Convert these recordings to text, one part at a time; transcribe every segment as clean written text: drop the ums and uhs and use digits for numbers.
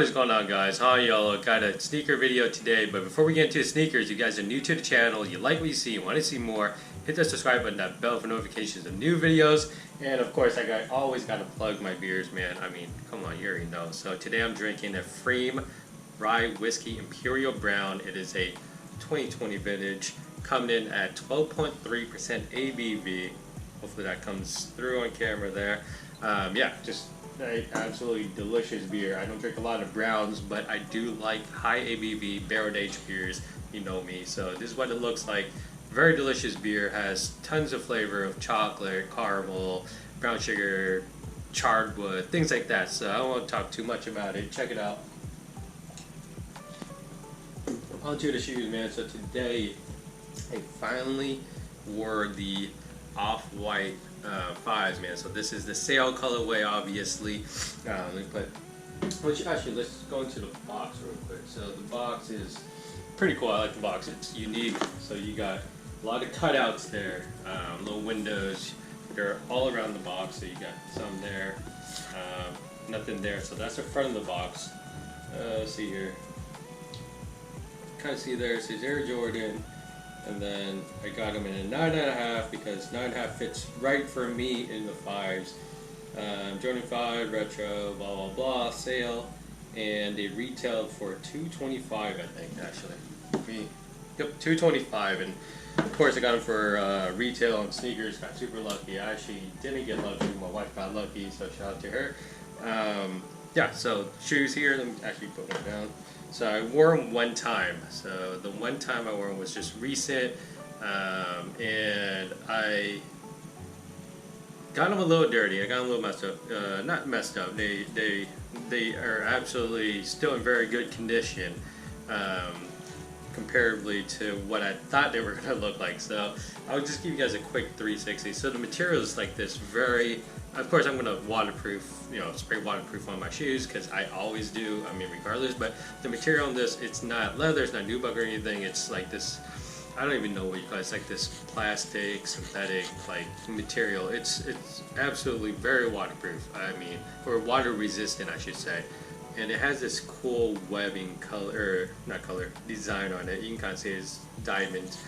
What is going on, guys? Hi y'all, got a sneaker video today, but before we get into the sneakers, you guys are new to the channel, you like what you see, you want to see more, hit that subscribe button, that bell for notifications of new videos, and of course always got to plug my beers, man. I mean, come on, you already know. So today I'm drinking a Frame Rye Whiskey Imperial Brown. It is a 2020 vintage, coming in at 12.3% ABV. Hopefully that comes through on camera there. Yeah, just absolutely delicious beer. I don't drink a lot of browns, but I do like high ABV barrel aged beers. You know me. So this is what it looks like. Very delicious beer. Has tons of flavor of chocolate, caramel, brown sugar, charred wood, things like that. So I don't want to talk too much about it. Check it out. Onto the shoes, man. So today I finally wore the off-white fives, man. So this is the sale colorway, obviously. Let me put. Actually, let's go into the box real quick. So the box is pretty cool. I like the box. It's unique. So you got a lot of cutouts there, little windows. They're all around the box. So you got some there, nothing there. So that's the front of the box. Let's see here. Kind of see there. It says Air Jordan. And then I got them in a 9.5 because 9.5 fits right for me in the 5s. Jordan 5 retro, blah blah blah, sale, and they retailed for $225, I think, actually. Yep, $225, and of course I got them for retail on sneakers. Got super lucky. I actually didn't get lucky. My wife got lucky, so shout out to her. Yeah, so shoes here. Let me actually put one down. So I wore them one time. So the one time I wore them was just recent, and I got them a little dirty. I got them a little messed up. Not messed up. They are absolutely still in very good condition, comparatively to what I thought they were going to look like. So I'll just give you guys a quick 360. So the material is like this very. Of course, I'm going to waterproof, spray waterproof on my shoes because I always do, I mean, regardless. But the material on this, it's not leather, it's not nubuck or anything. It's like this, I don't even know what you call it. It's like this plastic, synthetic, like material. It's absolutely very waterproof. I mean, or water resistant, I should say. And it has this cool webbing design on it. You can kind of see it's diamonds.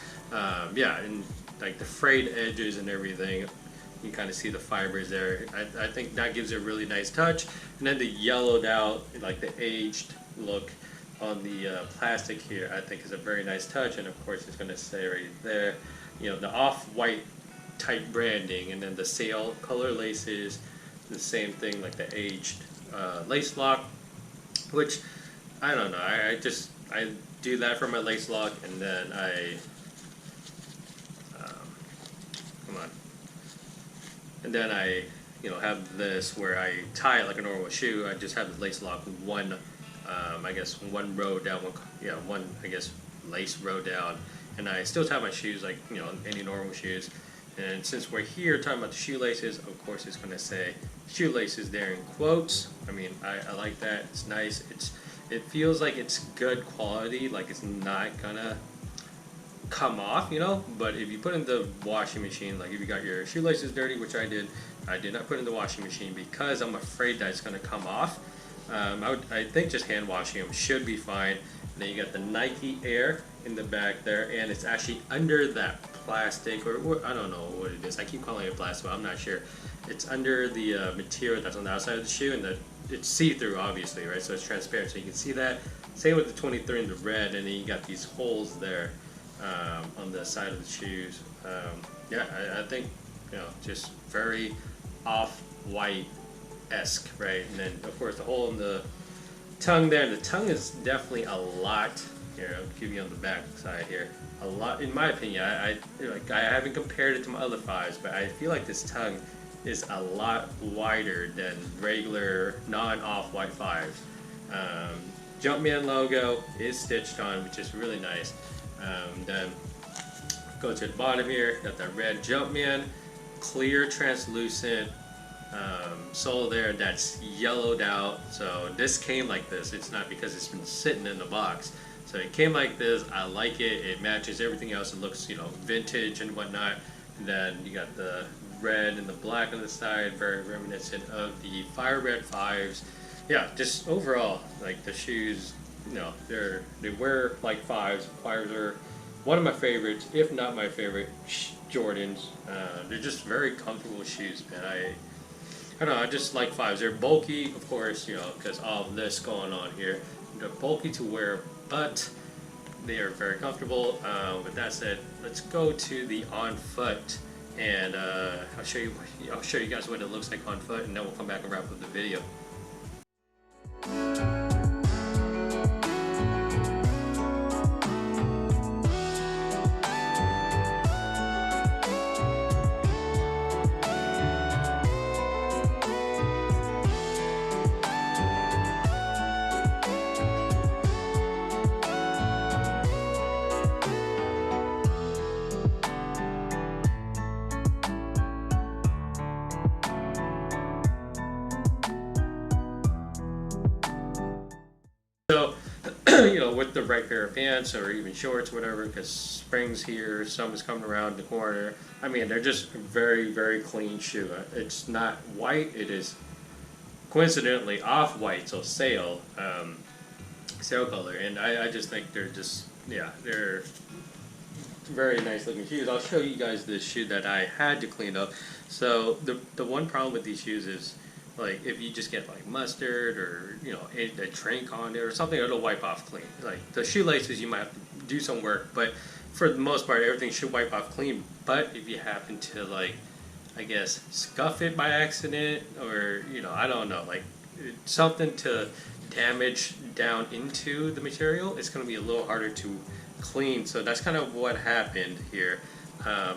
Yeah, and like the frayed edges and everything. You can kind of see the fibers there. I think that gives it a really nice touch. And then the yellowed out, like the aged look on the plastic here, I think is a very nice touch. And of course, it's going to say right there, the off-white type branding, and then the sale color laces, the same thing, like the aged lace lock, which I don't know. I do that for my lace lock, and then And then I, have this where I tie it like a normal shoe. I just have the lace lock one row down, one lace row down, and I still tie my shoes like any normal shoes. And since we're here talking about the shoelaces, of course it's going to say shoelaces there in quotes. I mean, I like that. It's nice. It feels like it's good quality. Like it's not gonna come off, but if you put in the washing machine, like if you got your shoelaces dirty, which I did not put in the washing machine because I'm afraid that it's going to come off. I think just hand washing them should be fine. And then you got the Nike Air in the back there, and it's actually under that plastic, or I don't know what it is. I keep calling it plastic, but I'm not sure. It's under the material that's on the outside of the shoe, and it's see-through, obviously, right? So it's transparent, so you can see that. Same with the 23 in the red, and then you got these holes there. On the side of the shoes. Yeah, I think, just very off-white-esque, right? And then, of course, the hole in the tongue there. The tongue is definitely a lot, here, I'll give you on the back side here, a lot, in my opinion. I haven't compared it to my other fives, but I feel like this tongue is a lot wider than regular non-off-white fives. Jumpman logo is stitched on, which is really nice. Then go to the bottom here, got that red Jumpman, clear translucent sole there that's yellowed out. So this came like this. It's not because it's been sitting in the box. So it came like this. I like it. It matches everything else. It looks, vintage and whatnot. And then you got the red and the black on the side, very reminiscent of the fire red fives. yeah, just overall, like the shoes, they wear like fives. Fives are one of my favorites, if not my favorite. Jordans. They're just very comfortable shoes, man. I don't know. I just like fives. They're bulky, of course, because all of this going on here. They're bulky to wear, but they are very comfortable. With that said, let's go to the on foot, and I'll show you guys what it looks like on foot, and then we'll come back and wrap up the video. So, with the right pair of pants or even shorts, whatever, because spring's here, summer's coming around the corner. I mean, they're just very, very clean shoe. It's not white. It is coincidentally off-white, so sale color. And I just think they're just, they're very nice looking shoes. I'll show you guys this shoe that I had to clean up. So the one problem with these shoes is, like, if you just get like mustard or a drink on it or something, it'll wipe off clean. Like the shoelaces, you might have to do some work, but for the most part, everything should wipe off clean. But if you happen to, like, I guess, scuff it by accident, or I don't know, like something to damage down into the material, it's going to be a little harder to clean. So that's kind of what happened here.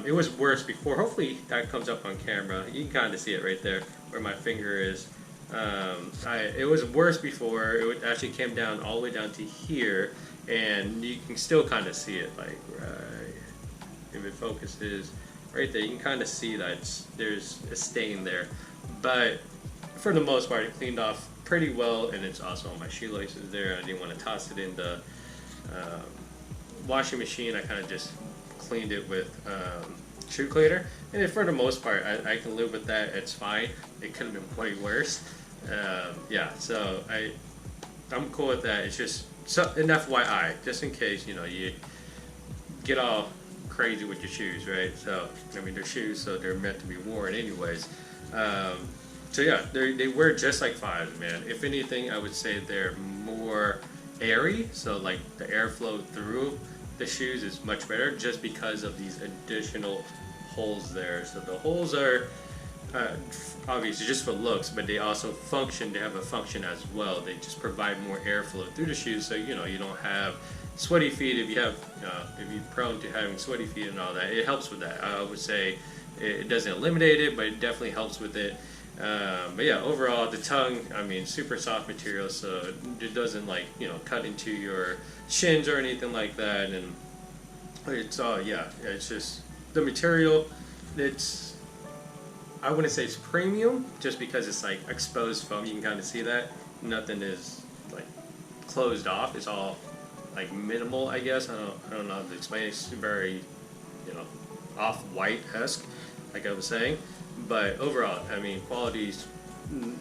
It was worse before. Hopefully that comes up on camera. You can kind of see it right there where my finger is. It was worse before. It actually came down all the way down to here, and you can still kind of see it. Like, if it focuses right there, you can kind of see that there's a stain there. But for the most part, it cleaned off pretty well, and it's also on my shoelaces there. I didn't want to toss it in the washing machine. I kind of just cleaned it with shoe cleaner, and for the most part, I can live with that. It's fine. It could have been way worse. So I'm cool with that. It's just an FYI, just in case you get all crazy with your shoes, right? So I mean, they're shoes, so they're meant to be worn anyways. So yeah, they wear just like fives, man. If anything, I would say they're more airy, so like the airflow through the shoes is much better, just because of these additional holes there. So the holes are obviously just for looks, but they also function. They have a function as well. They just provide more airflow through the shoes, so you don't have sweaty feet. If you're prone to having sweaty feet and all that, it helps with that. I would say it doesn't eliminate it, but it definitely helps with it. But yeah, overall, the tongue, I mean, super soft material, so it doesn't cut into your shins or anything like that. And it's it's just the material. I wouldn't say it's premium, just because it's like exposed foam. You can kind of see that nothing is like closed off. It's all like minimal, I guess. I don't know how to explain it. It's very off-white-esque, like I was saying. But overall, I mean, quality's,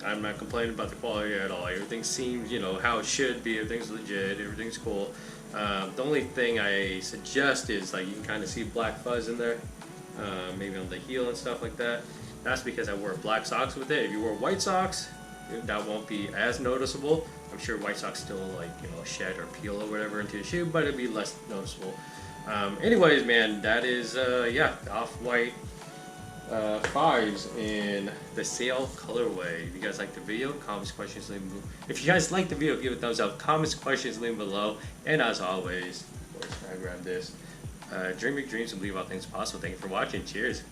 I'm not complaining about the quality at all. Everything seems, how it should be. Everything's legit. Everything's cool. The only thing I suggest is, like, you can kind of see black fuzz in there, maybe on the heel and stuff like that. That's because I wore black socks with it. If you wore white socks, that won't be as noticeable. I'm sure white socks still, like, shed or peel or whatever into the shoe, but it'd be less noticeable. Anyways, man, that is, off-white fives in the sale colorway. If you guys like the video, comments, questions, leave below. If you guys like the video, give it a thumbs up. Comments, questions, leave below. And as always, of course, I grab this. Dream big dreams and believe all things possible. Thank you for watching. Cheers.